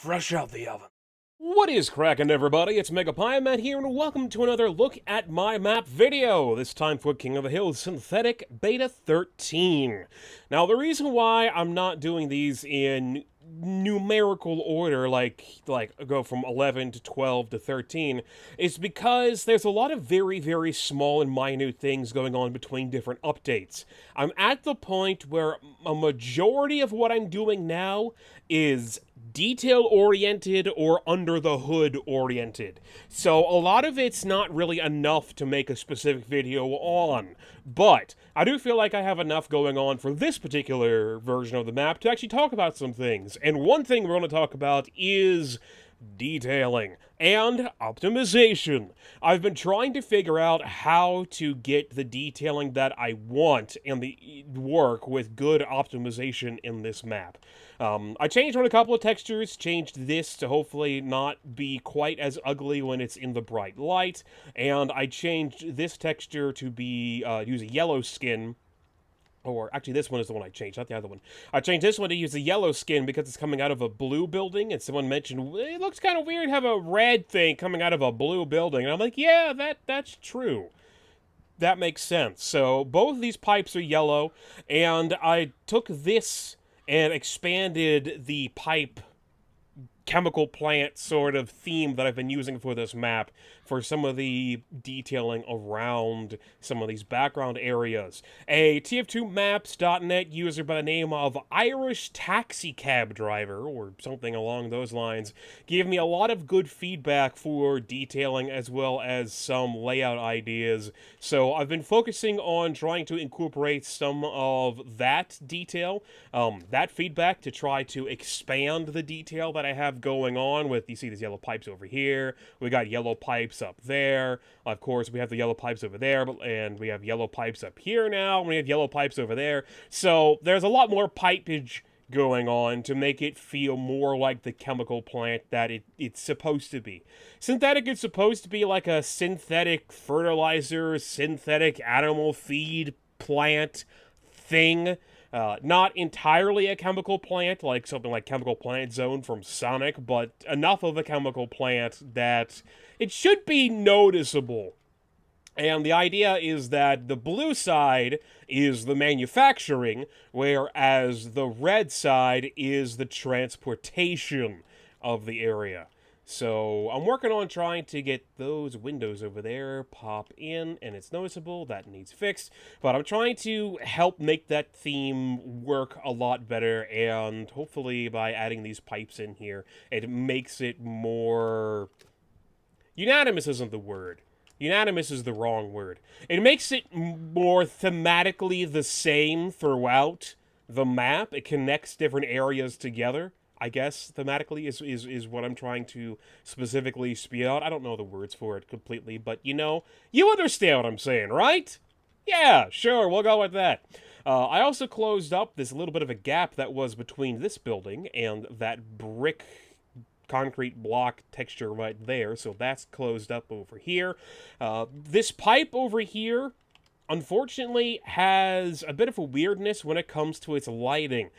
fresh out the oven. What is crackin', everybody? It's MegaPieman here, and welcome to another look at my map video. This time for King of the Hill Synthetic Beta 13. Now, the reason why I'm not doing these in numerical order, like go from 11 to 12 to 13, is because there's a lot of very, very small and minute things going on between different updates. I'm at the point where a majority of what I'm doing now is detail-oriented or under-the-hood-oriented. So a lot of it's not really enough to make a specific video on. But I do feel like I have enough going on for this particular version of the map to actually talk about some things. And one thing we're going to talk about is detailing and optimization. I've been trying to figure out how to get the detailing that I want and the work with good optimization in this map. I changed on a couple of textures, changed this to hopefully not be quite as ugly when it's in the bright light, and I changed this texture to be use a yellow skin. Or, actually, this one is the one I changed, not the other one. I changed this one to use a yellow skin because it's coming out of a blue building, and someone mentioned, it looks kind of weird to have a red thing coming out of a blue building. And I'm like, yeah, that's true. That makes sense. So, both of these pipes are yellow, and I took this and expanded the pipe chemical plant sort of theme that I've been using for this map for some of the detailing around some of these background areas. A TF2Maps.net user by the name of Irish Taxi Cab Driver, or something along those lines, gave me a lot of good feedback for detailing as well as some layout ideas. So I've been focusing on trying to incorporate some of that detail, that feedback, to try to expand the detail that I have going on with, you see these yellow pipes over here, we got yellow pipes up there, of course we have the yellow pipes over there, and we have yellow pipes up here now, and we have yellow pipes over there, so there's a lot more pipage going on to make it feel more like the chemical plant that it's supposed to be. Synthetic is supposed to be like a synthetic fertilizer, synthetic animal feed plant thing. Not entirely a chemical plant, like something like Chemical Plant Zone from Sonic, but enough of a chemical plant that it should be noticeable. And the idea is that the blue side is the manufacturing, whereas the red side is the transportation of the area. So I'm working on trying to get those windows over there pop in, and it's noticeable that needs fixed, but I'm trying to help make that theme work a lot better, and hopefully by adding these pipes in here, it makes it more... Unanimous isn't the word. Unanimous is the wrong word. It makes it more thematically the same throughout the map. It connects different areas together, I guess, thematically, is what I'm trying to specifically spew out. I don't know the words for it completely, but you know, you understand what I'm saying, right? Yeah, sure, we'll go with that. I also closed up this little bit of a gap that was between this building and that brick concrete block texture right there, so that's closed up over here. This pipe over here, unfortunately, has a bit of a weirdness when it comes to its lighting.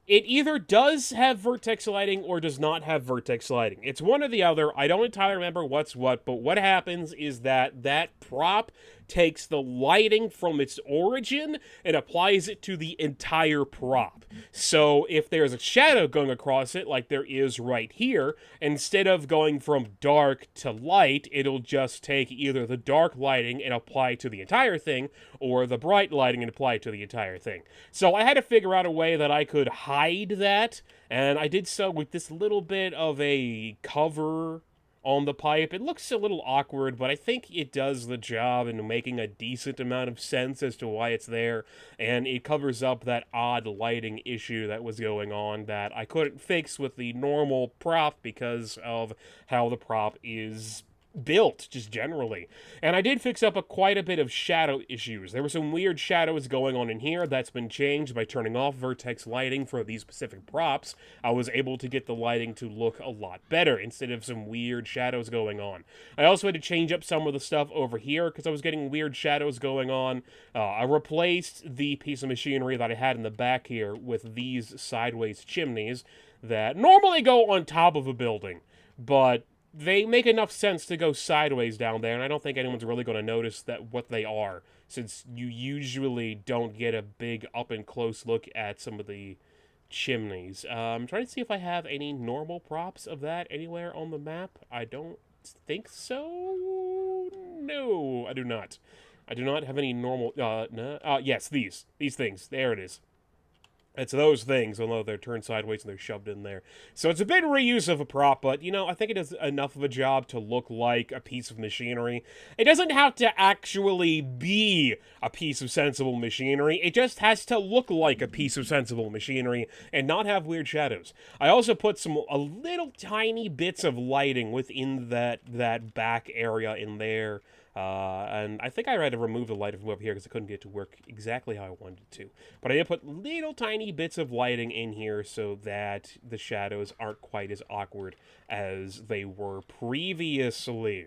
It either does have vertex lighting or does not have vertex lighting. It's one or the other. I don't entirely remember what's what, but what happens is that that prop takes the lighting from its origin and applies it to the entire prop. So if there's a shadow going across it, like there is right here, instead of going from dark to light, it'll just take either the dark lighting and apply it to the entire thing, or the bright lighting and apply it to the entire thing. So I had to figure out a way that I could hide that, and I did so with this little bit of a cover on the pipe. It looks a little awkward, but I think it does the job in making a decent amount of sense as to why it's there, and it covers up that odd lighting issue that was going on that I couldn't fix with the normal prop because of how the prop is built, just generally. And I did fix up quite a bit of shadow issues. There were some weird shadows going on in here. That's been changed by turning off vertex lighting for these specific props. I was able to get the lighting to look a lot better instead of some weird shadows going on. I also had to change up some of the stuff over here because I was getting weird shadows going on. I replaced the piece of machinery that I had in the back here with these sideways chimneys that normally go on top of a building, but they make enough sense to go sideways down there, and I don't think anyone's really going to notice that what they are, since you usually don't get a big up-and-close look at some of the chimneys. I'm trying to see if I have any normal props of that anywhere on the map. I don't think so. No, I do not. I do not have any normal, yes, these things. There it is. It's those things, although they're turned sideways and they're shoved in there. So it's a bit reuse of a prop, but, you know, I think it does enough of a job to look like a piece of machinery. It doesn't have to actually be a piece of sensible machinery. It just has to look like a piece of sensible machinery and not have weird shadows. I also put a little tiny bits of lighting within that back area in there. And I think I had to remove the light from over here because I couldn't get it to work exactly how I wanted it to. But I did put little tiny bits of lighting in here so that the shadows aren't quite as awkward as they were previously.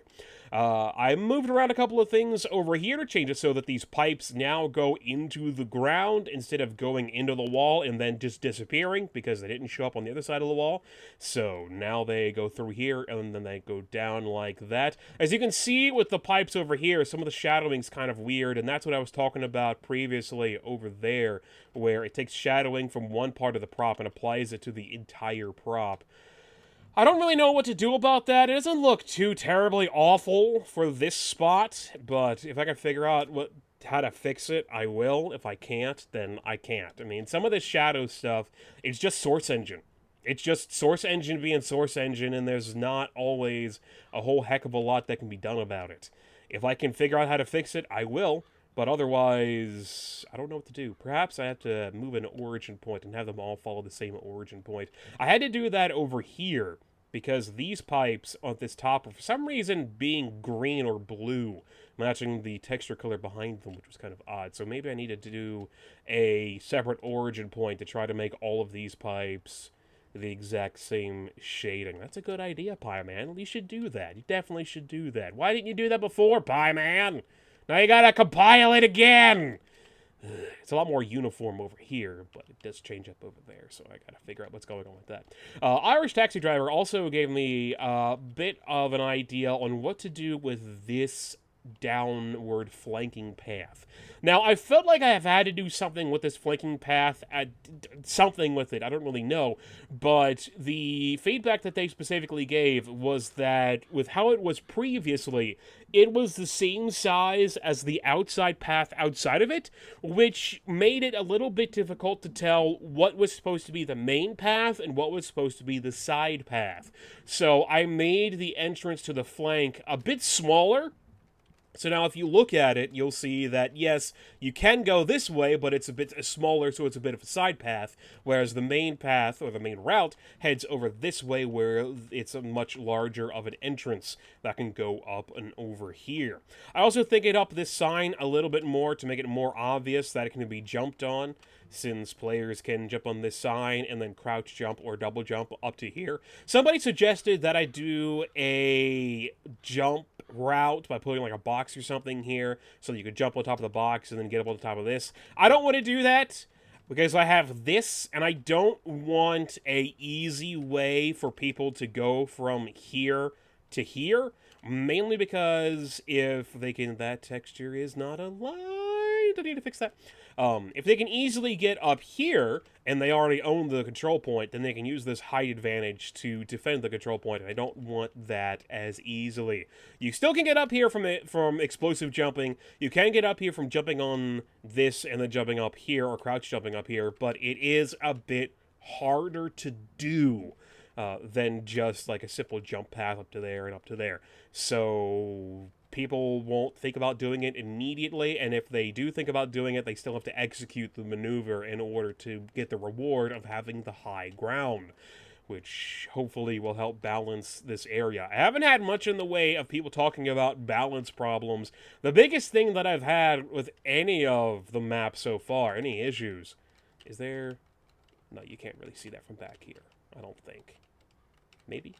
I moved around a couple of things over here to change it so that these pipes now go into the ground instead of going into the wall and then just disappearing because they didn't show up on the other side of the wall. So now they go through here and then they go down like that. As you can see with the pipes over here, some of the shadowing's kind of weird, and that's what I was talking about previously over there, where it takes shadowing from one part of the prop and applies it to the entire prop. I don't really know what to do about that. It doesn't look too terribly awful for this spot, but if I can figure out how to fix it, I will. If I can't, then I can't. I mean, some of this shadow stuff is just Source Engine. It's just Source Engine being Source Engine, and there's not always a whole heck of a lot that can be done about it. If I can figure out how to fix it, I will. But otherwise, I don't know what to do. Perhaps I have to move an origin point and have them all follow the same origin point. I had to do that over here because these pipes on this top are for some reason being green or blue, matching the texture color behind them, which was kind of odd. So maybe I needed to do a separate origin point to try to make all of these pipes the exact same shading. That's a good idea, Pie Man. You should do that. You definitely should do that. Why didn't you do that before, Pie Man? Now you gotta compile it again! It's a lot more uniform over here, but it does change up over there, so I gotta figure out what's going on with that. Irish Taxi Driver also gave me a bit of an idea on what to do with this downward flanking path. Now, I felt like I have had to do something with this flanking path, something with it, I don't really know, but the feedback that they specifically gave was that with how it was previously, it was the same size as the outside path outside of it, which made it a little bit difficult to tell what was supposed to be the main path and what was supposed to be the side path. So I made the entrance to the flank a bit smaller. So now if you look at it, you'll see that, yes, you can go this way, but it's a bit smaller, so it's a bit of a side path, whereas the main path, or the main route, heads over this way, where it's a much larger of an entrance that can go up and over here. I also thinned up this sign a little bit more to make it more obvious that it can be jumped on, since players can jump on this sign and then crouch jump or double jump up to here. Somebody suggested that I do a jump route by putting like a box or something here so that you could jump on top of the box and then get up on the top of this. I don't want to do that because I have this and I don't want a easy way for people to go from here to here, mainly because if they can, that texture is not aligned. I need to fix that. If they can easily get up here, and they already own the control point, then they can use this height advantage to defend the control point, and I don't want that as easily. You still can get up here from explosive jumping. You can get up here from jumping on this and then jumping up here, or crouch jumping up here, but it is a bit harder to do than just like a simple jump path up to there and up to there. So people won't think about doing it immediately, and if they do think about doing it, they still have to execute the maneuver in order to get the reward of having the high ground. which hopefully will help balance this area. I haven't had much in the way of people talking about balance problems. The biggest thing that I've had with any of the maps so far, any issues, is there... No, you can't really see that from back here, I don't think. Maybe?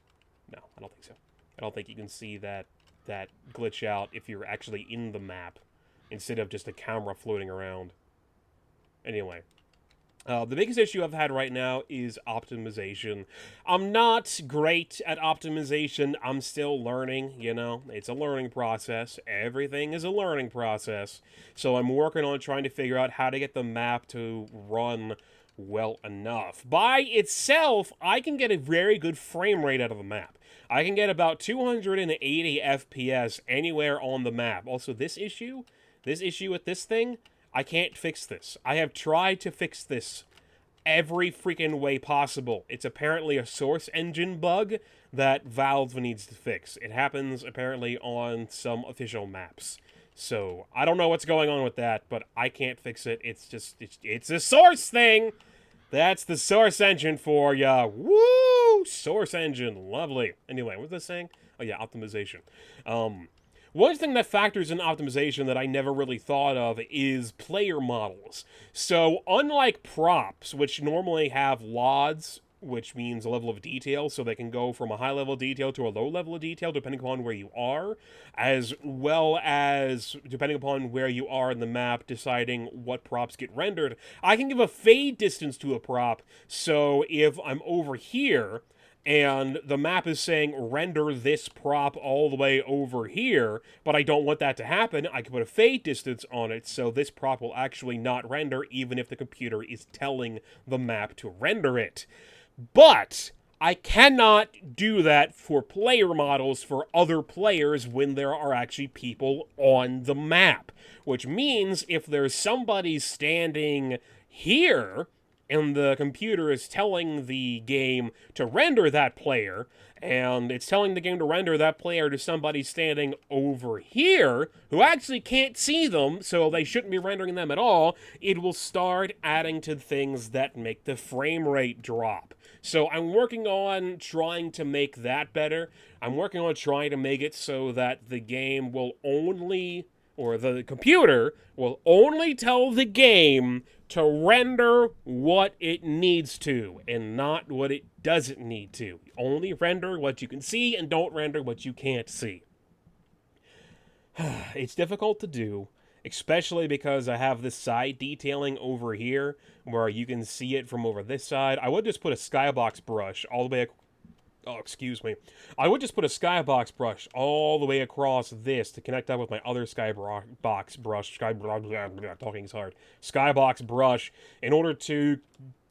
No, I don't think so. I don't think you can see that glitch out if you're actually in the map, instead of just a camera floating around. Anyway. The biggest issue I've had right now is optimization. I'm not great at optimization. I'm still learning, you know. It's a learning process. Everything is a learning process. So I'm working on trying to figure out how to get the map to run well enough. By itself, I can get a very good frame rate out of the map. I can get about 280 FPS anywhere on the map. Also, this issue with this thing, I can't fix this. I have tried to fix this every freaking way possible. It's apparently a source engine bug that Valve needs to fix. It happens apparently on some official maps. So, I don't know what's going on with that, but I can't fix it. It's just, it's a source thing! That's the source engine for ya. Woo! Source engine. Lovely. Anyway, what was I saying? Oh yeah, optimization. One thing that factors in optimization that I never really thought of is player models. So, unlike props, which normally have LODs, which means a level of detail, so they can go from a high level of detail to a low level of detail, depending upon where you are, as well as, depending upon where you are in the map, deciding what props get rendered, I can give a fade distance to a prop, so if I'm over here, and the map is saying render this prop all the way over here, but I don't want that to happen, I can put a fade distance on it, so this prop will actually not render, even if the computer is telling the map to render it. But I cannot do that for player models for other players when there are actually people on the map. Which means if there's somebody standing here, and the computer is telling the game to render that player, and it's telling the game to render that player to somebody standing over here, who actually can't see them, so they shouldn't be rendering them at all, it will start adding to things that make the frame rate drop. So I'm working on trying to make that better. I'm working on trying to make it so that the game will only, or the computer will only tell the game to render what it needs to, and not what it doesn't need to. Only render what you can see, and don't render what you can't see. It's difficult to do, especially because I have this side detailing over here, where you can see it from over this side. I would just put a skybox brush all the way oh, excuse me. I would just put a skybox brush all the way across this to connect up with my other skybox brush. Talking is hard. Skybox brush in order to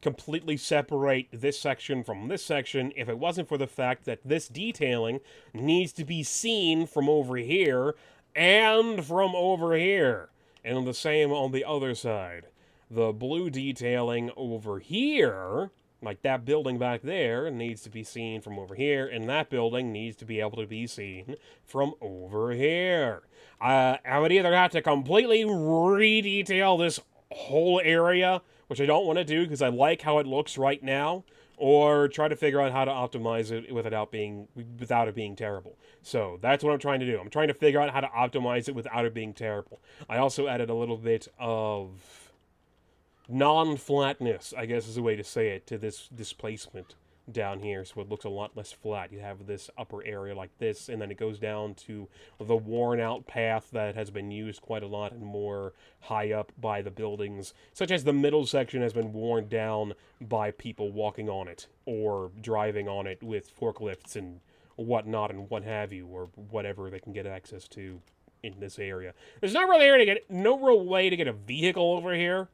completely separate this section from this section if it wasn't for the fact that this detailing needs to be seen from over here and from over here. And the same on the other side. The blue detailing over here, like that building back there, needs to be seen from over here, and that building needs to be able to be seen from over here. I would either have to completely re-detail this whole area, which I don't want to do because I like how it looks right now, or try to figure out how to optimize it without it being terrible. So that's what I'm trying to do. I'm trying to figure out how to optimize it without it being terrible. I also added a little bit of non-flatness, I guess is a way to say it, to this displacement down here, so it looks a lot less flat. You have this upper area like this, and then it goes down to the worn-out path that has been used quite a lot and more high up by the buildings, such as the middle section has been worn down by people walking on it, or driving on it with forklifts and whatnot and what have you, or whatever they can get access to in this area. There's no real way to get a vehicle over here,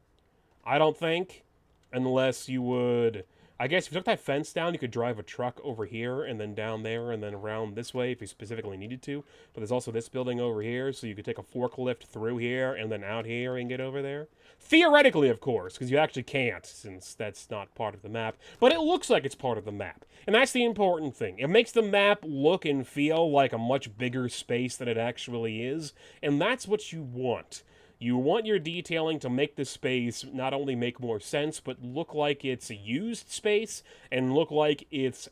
I don't think, unless you would... I guess if you took that fence down, you could drive a truck over here, and then down there, and then around this way if you specifically needed to. But there's also this building over here, so you could take a forklift through here, and then out here and get over there. Theoretically, of course, because you actually can't, since that's not part of the map. But it looks like it's part of the map. And that's the important thing. It makes the map look and feel like a much bigger space than it actually is, and that's what you want. You want your detailing to make the space not only make more sense, but look like it's a used space and look like it's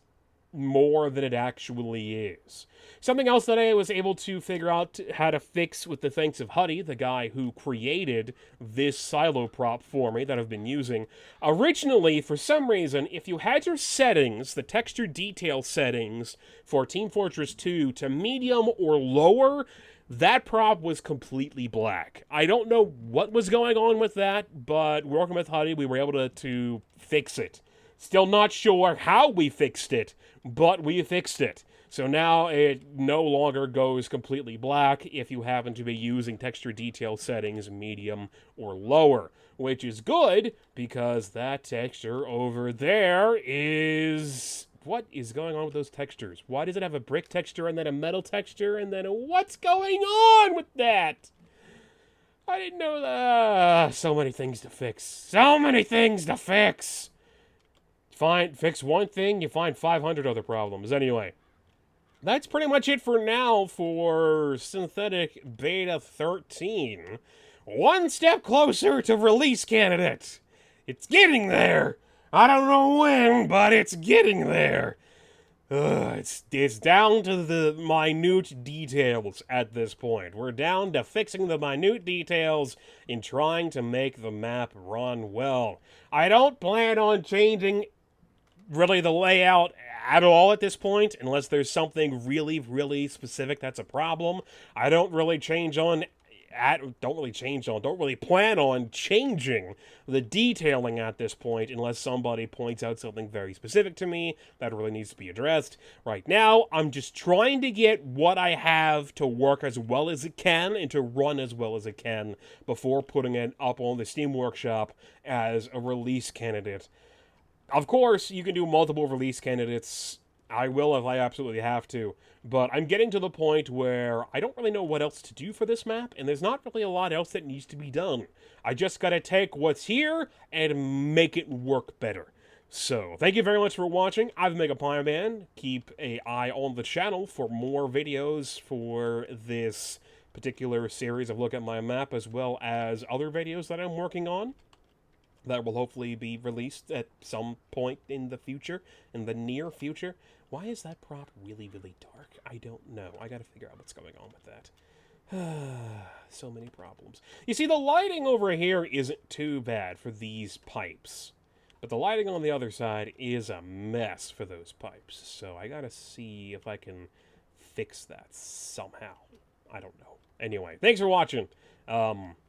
more than it actually is. Something else that I was able to figure out how to fix with the thanks of Huddy, the guy who created this silo prop for me that I've been using. Originally, for some reason, if you had your settings, the texture detail settings for Team Fortress 2 to medium or lower, that prop was completely black. I don't know what was going on with that, but working with Huddy, we were able to fix it. Still not sure how we fixed it, but we fixed it. So now it no longer goes completely black if you happen to be using texture detail settings medium or lower, which is good because that texture over there is... What is going on with those textures? Why does it have a brick texture and then a metal texture and then what's going on with that? I didn't know that. So many things to fix. So many things to fix. Fix one thing, you find 500 other problems. Anyway, that's pretty much it for now for Synthetic Beta 13. One step closer to release candidate. It's getting there. I don't know when, but it's getting there. It's down to the minute details at this point. We're down to fixing the minute details and trying to make the map run well. I don't plan on changing really the layout at all at this point, unless there's something really, really specific that's a problem. I don't really plan on changing the detailing at this point unless somebody points out something very specific to me that really needs to be addressed. Right now, I'm just trying to get what I have to work as well as it can and to run as well as it can before putting it up on the Steam Workshop as a release candidate. Of course, you can do multiple release candidates. I will if I absolutely have to. But I'm getting to the point where I don't really know what else to do for this map, and there's not really a lot else that needs to be done. I just gotta take what's here and make it work better. So, thank you very much for watching. I've MegaPieMan. Keep an eye on the channel for more videos for this particular series of Look at My Map, as well as other videos that I'm working on that will hopefully be released at some point in the future, in the near future. Why is that prop really, really dark? I don't know. I gotta figure out what's going on with that. So many problems. You see, the lighting over here isn't too bad for these pipes, but the lighting on the other side is a mess for those pipes. So I gotta see if I can fix that somehow. I don't know. Anyway, thanks for watching.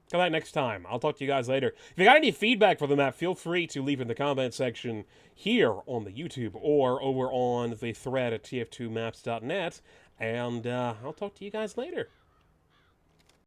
Come back next time. I'll talk to you guys later. If you got any feedback for the map, feel free to leave in the comment section here on the YouTube or over on the thread at tf2maps.net, and I'll talk to you guys later.